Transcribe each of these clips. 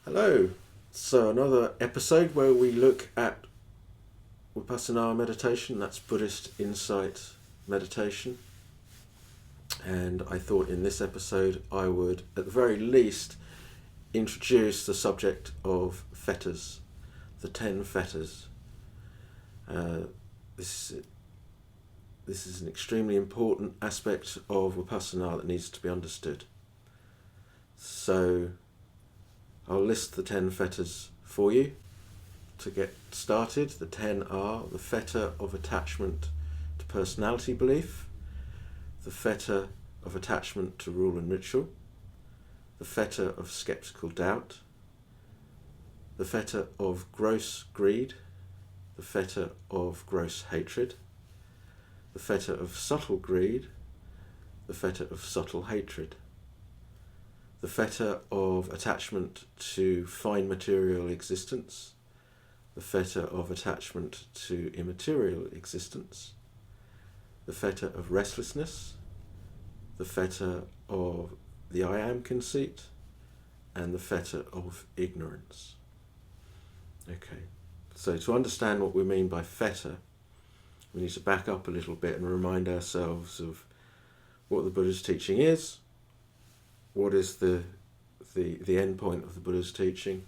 Hello. So another episode where we look at Vipassana meditation, that's Buddhist insight meditation. And I thought in this episode I would, at the very least, introduce the subject of fetters, the 10 fetters. This is an extremely important aspect of Vipassana that needs to be understood. So I'll list the 10 fetters for you to get started. The 10 are the fetter of attachment to personality belief, the fetter of attachment to rule and ritual, the fetter of skeptical doubt, the fetter of gross greed, the fetter of gross hatred, the fetter of subtle greed, the fetter of subtle hatred, the fetter of attachment to fine material existence, the fetter of attachment to immaterial existence, the fetter of restlessness, the fetter of the I am conceit, and the fetter of ignorance. Okay, so to understand what we mean by fetter, we need to back up a little bit and remind ourselves of what the Buddha's teaching is, what is the end point of the Buddha's teaching,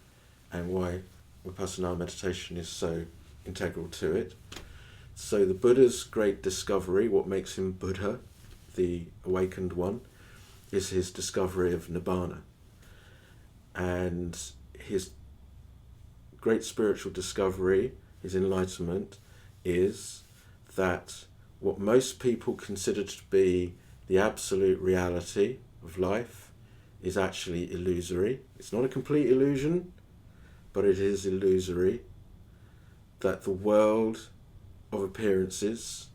and why Vipassana meditation is so integral to it. So the Buddha's great discovery, what makes him Buddha, the awakened one, is his discovery of Nibbana. And his great spiritual discovery, his enlightenment, is that what most people consider to be the absolute reality of life is actually illusory. It's not a complete illusion, but it is illusory. That the world of appearances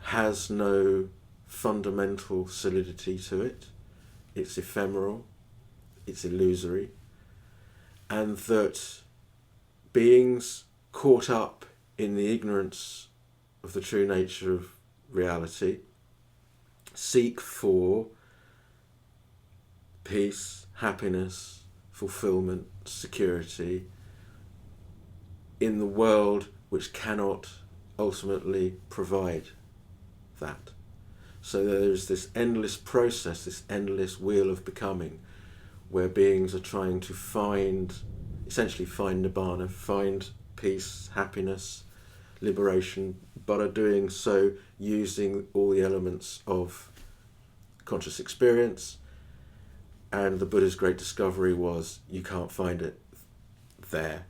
has no fundamental solidity to it. It's ephemeral, it's illusory, and that beings caught up in the ignorance of the true nature of reality seek for peace, happiness, fulfillment, security in the world which cannot ultimately provide that. So there's this endless process, this endless wheel of becoming, where beings are trying to essentially find Nibbana, find peace, happiness, liberation, but are doing so using all the elements of conscious experience. And the Buddha's great discovery was you can't find it there.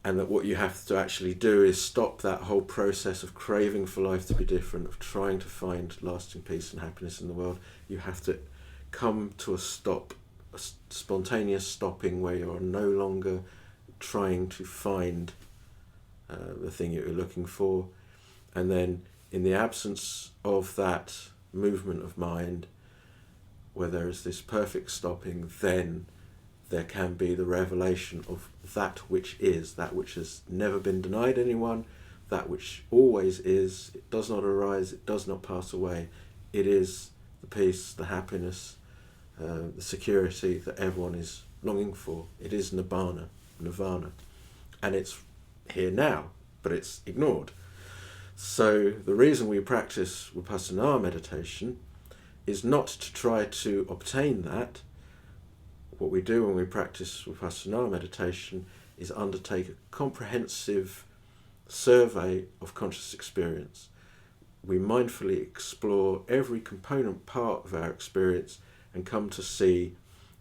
And that what you have to actually do is stop that whole process of craving for life to be different, of trying to find lasting peace and happiness in the world. You have to come to a stop, a spontaneous stopping where you are no longer trying to find the thing you're looking for. And then in the absence of that movement of mind, where there is this perfect stopping, then there can be the revelation of that which is, that which has never been denied anyone, that which always is. It does not arise, it does not pass away. It is the peace, the happiness, the security that everyone is longing for. It is Nibbana, Nirvana. And it's here now, but it's ignored. So the reason we practice Vipassana meditation is not to try to obtain that. What we do when we practice Vipassana meditation is undertake a comprehensive survey of conscious experience. We mindfully explore every component part of our experience and come to see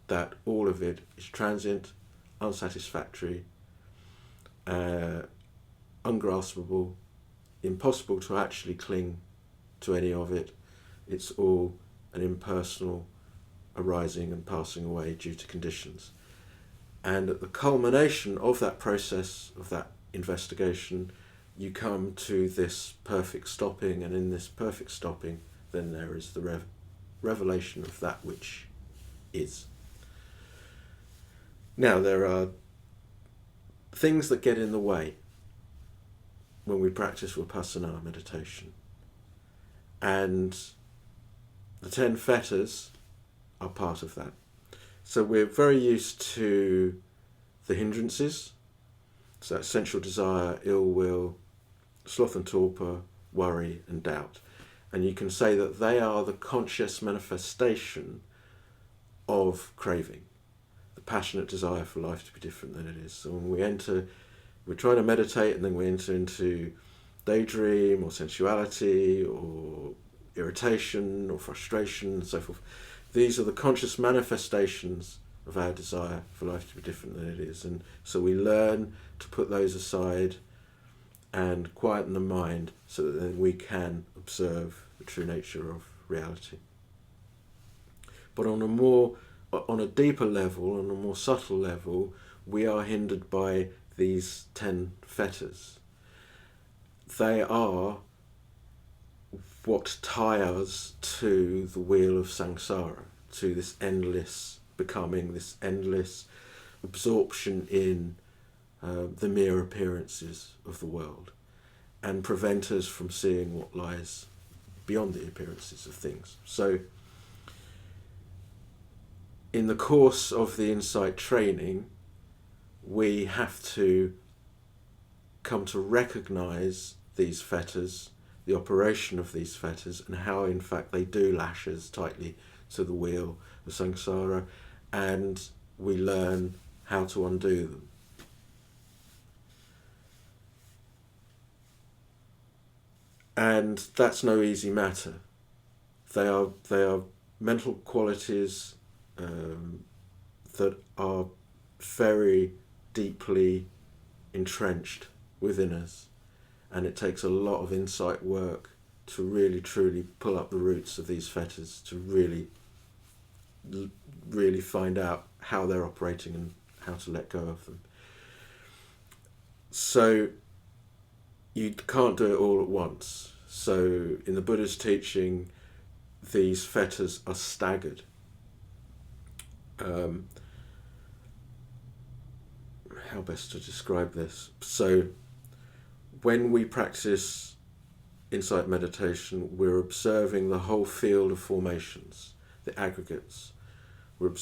that all of it is transient, unsatisfactory, ungraspable, impossible to actually cling to any of it. It's all an impersonal arising and passing away due to conditions. And at the culmination of that process, of that investigation, you come to this perfect stopping, and in this perfect stopping then there is the revelation of that which is. Now there are things that get in the way when we practice Vipassana meditation, and the 10 fetters are part of that. So we're very used to the hindrances. So that's sensual desire, ill will, sloth and torpor, worry and doubt. And you can say that they are the conscious manifestation of craving, the passionate desire for life to be different than it is. So when we're trying to meditate, and then we enter into daydream or sensuality or irritation or frustration and so forth. These are the conscious manifestations of our desire for life to be different than it is. And so we learn to put those aside and quieten the mind so that then we can observe the true nature of reality. But on a deeper level, on a more subtle level, we are hindered by these 10 fetters. They are what tie us to the wheel of samsara, to this endless becoming, this endless absorption in the mere appearances of the world, and prevent us from seeing what lies beyond the appearances of things. So in the course of the insight training, we have to come to recognize these fetters, the operation of these fetters, and how in fact they do lash us tightly to the wheel of samsara, and we learn how to undo them. And that's no easy matter. They are mental qualities that are very deeply entrenched within us, and it takes a lot of insight work to really truly pull up the roots of these fetters, to really find out how they're operating and how to let go of them. So you can't do it all at once. So in the Buddha's teaching, these fetters are staggered. How best to describe this? So when we practice insight meditation, we're observing the whole field of formations, the aggregates. We're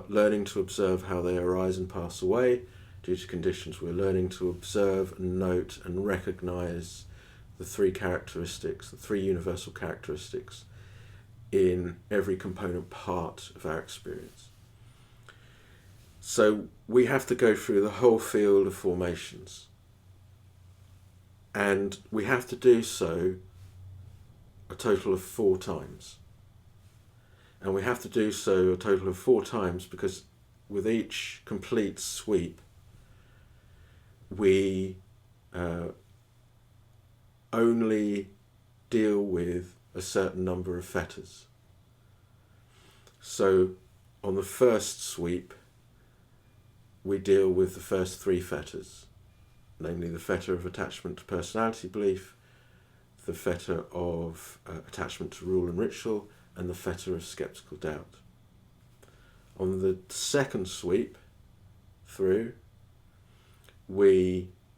learning to observe how they arise and pass away due to conditions. We're learning to observe and note and recognize the three characteristics, the three universal characteristics in every component part of our experience. So we have to go through the whole field of formations, and we have to do so a total of 4 times. And we have to do so a total of 4 times because with each complete sweep, we only deal with a certain number of fetters. So on the first sweep, we deal with the first 3 fetters, namely the fetter of attachment to personality belief, the fetter of attachment to rule and ritual, and the fetter of skeptical doubt. On the second sweep through,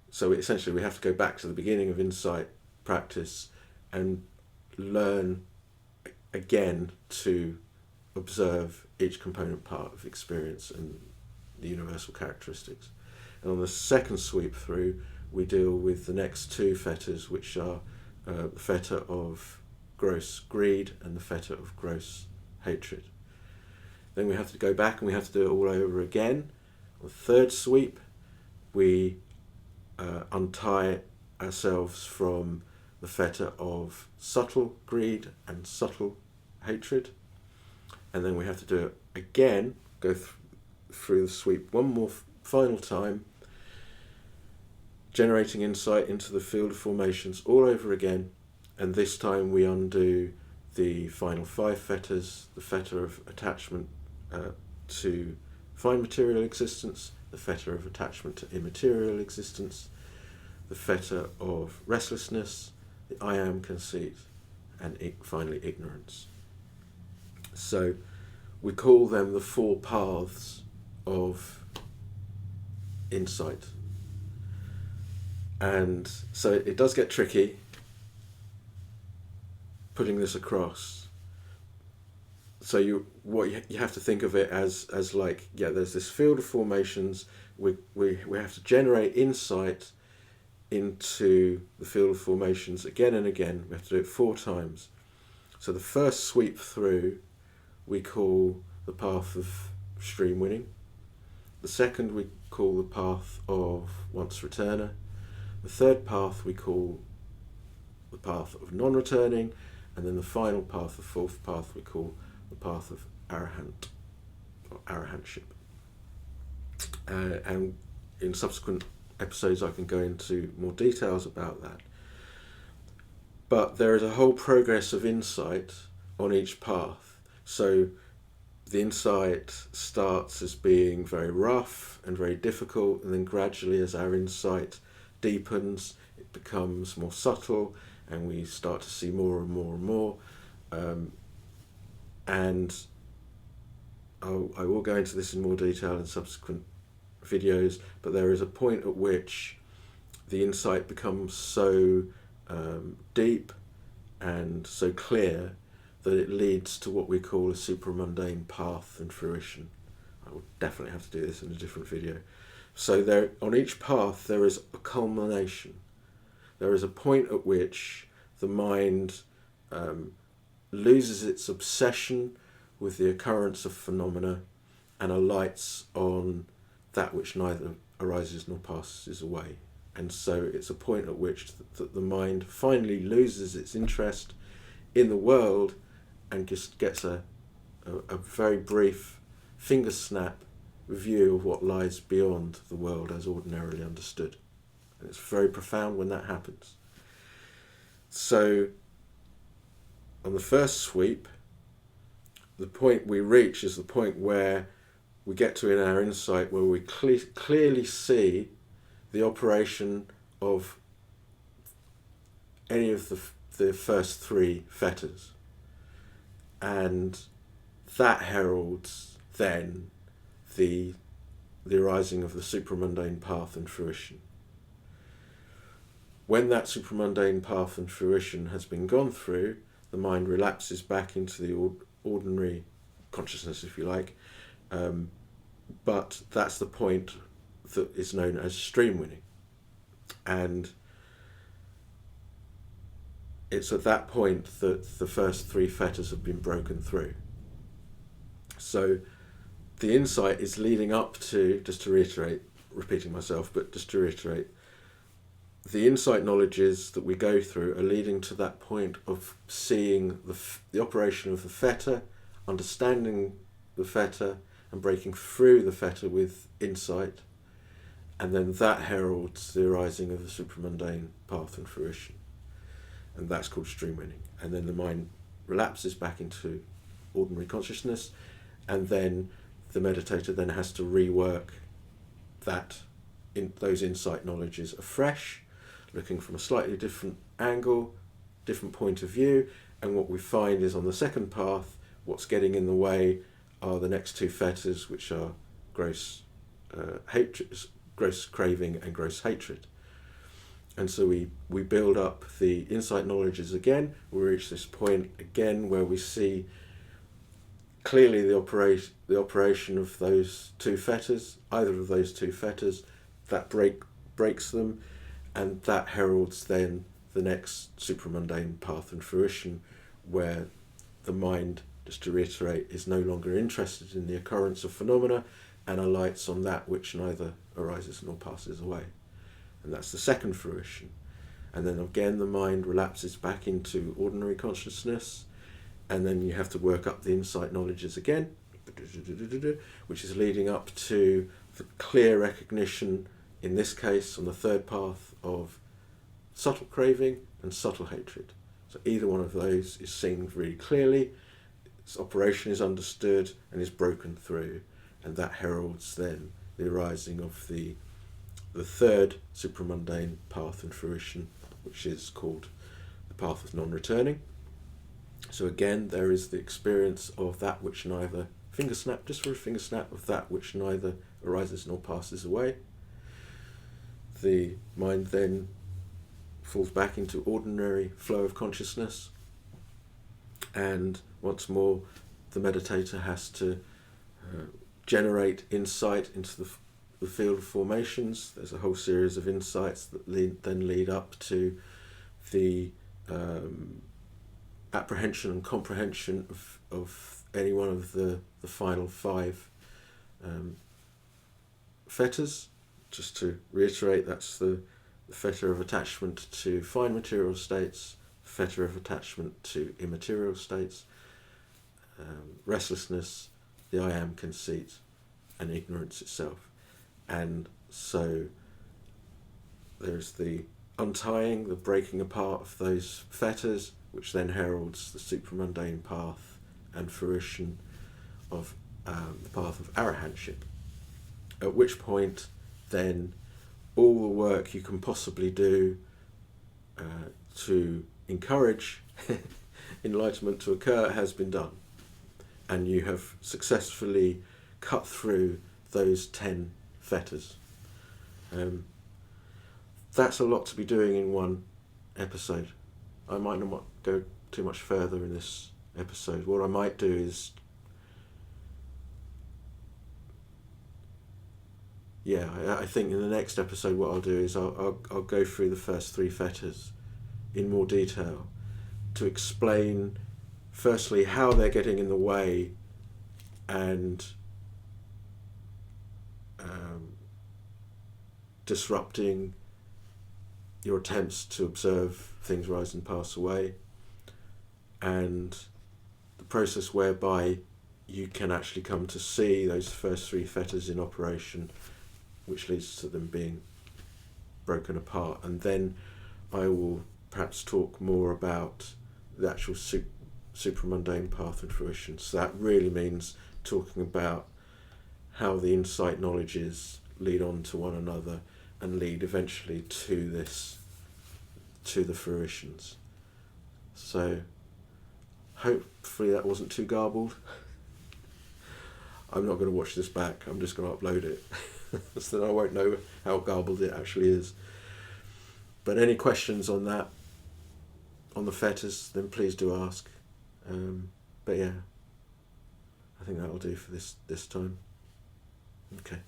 so essentially we have to go back to the beginning of insight practice and learn again to observe each component part of experience and the universal characteristics. And on the second sweep through, we deal with the next 2 fetters, which are the fetter of gross greed and the fetter of gross hatred. Then we have to go back and we have to do it all over again. On the third sweep, we untie ourselves from the fetter of subtle greed and subtle hatred. And then we have to do it again, go through the sweep one more final time, generating insight into the field of formations all over again. And this time we undo the final 5 fetters, the fetter of attachment to fine material existence, the fetter of attachment to immaterial existence, the fetter of restlessness, the I am conceit, and finally ignorance. So we call them the 4 paths of insight. And so it does get tricky putting this across. So you have to think of it as like, there's this field of formations. We have to generate insight into the field of formations again and again. We have to do it 4 times. So the first sweep through we call the path of stream winning. The second we call the path of once returner. The third path we call the path of non-returning, and then the final path, the fourth path, we call the path of arahant or arahantship. And in subsequent episodes I can go into more details about that. But there is a whole progress of insight on each path. So the insight starts as being very rough and very difficult, and then gradually as our insight deepens, it becomes more subtle, and we start to see more and more and more. And I will go into this in more detail in subsequent videos, but there is a point at which the insight becomes so deep and so clear that it leads to what we call a supramundane path and fruition. I will definitely have to do this in a different video. So there, on each path there is a culmination. There is a point at which the mind loses its obsession with the occurrence of phenomena and alights on that which neither arises nor passes away. And so it's a point at which the mind finally loses its interest in the world and just gets a very brief finger snap view of what lies beyond the world as ordinarily understood. And it's very profound when that happens. So on the first sweep, the point we reach is the point where we get to in our insight where we clearly see the operation of any of the first 3 fetters. And that heralds then the arising of the supramundane path and fruition. When that supramundane path and fruition has been gone through, the mind relapses back into the ordinary consciousness, if you like, but that's the point that is known as stream winning. And it's at that point that the first 3 fetters have been broken through. So the insight is leading up to, just to reiterate, repeating myself, but just to reiterate, the insight knowledges that we go through are leading to that point of seeing the operation of the fetter, understanding the fetter, and breaking through the fetter with insight, and then that heralds the arising of the supramundane path and fruition, and that's called stream winning. And then the mind relapses back into ordinary consciousness, and then the meditator then has to rework those insight knowledges afresh, looking from a slightly different angle, different point of view. And what we find is on the second path, what's getting in the way are the next 2 fetters, which are gross hatred, gross craving and gross hatred. And so we build up the insight knowledges again. We reach this point again where we see clearly the operation of those 2 fetters, either of those 2 fetters, that breaks them, and that heralds then the next supramundane path and fruition, where the mind, just to reiterate, is no longer interested in the occurrence of phenomena and alights on that which neither arises nor passes away. And that's the second fruition. And then again the mind relapses back into ordinary consciousness, and then you have to work up the insight knowledges again, which is leading up to the clear recognition, in this case on the third path, of subtle craving and subtle hatred. So either one of those is seen really clearly, its operation is understood and is broken through, and that heralds then the arising of the third supramundane path and fruition, which is called the path of non-returning. So again, there is the experience of that which neither, finger snap, just for a finger snap, of that which neither arises nor passes away. The mind then falls back into ordinary flow of consciousness, and once more the meditator has to generate insight into the field of formations. There's a whole series of insights that then lead up to the apprehension and comprehension of any one of the final 5 fetters. Just to reiterate, that's the fetter of attachment to fine material states, fetter of attachment to immaterial states, restlessness, the I am conceit, and ignorance itself. And so there's the untying, the breaking apart of those fetters, which then heralds the supramundane path and fruition of the path of arahantship. At which point, then, all the work you can possibly do to encourage enlightenment to occur has been done. And you have successfully cut through those 10 fetters. That's a lot to be doing in one episode. I might not go too much further in this episode. What I might do is, I think in the next episode what I'll do is I'll go through the first 3 fetters in more detail to explain firstly how they're getting in the way and disrupting your attempts to observe things rise and pass away, and the process whereby you can actually come to see those first 3 fetters in operation, which leads to them being broken apart. And then I will perhaps talk more about the actual supramundane path and fruition. So that really means talking about how the insight knowledges lead on to one another and lead eventually to the fruitions. So hopefully that wasn't too garbled. I'm not going to watch this back, I'm just going to upload it. So then I won't know how garbled it actually is. But any questions on that, on the fetters, then please do ask. But yeah, I think that'll do for this time. Okay.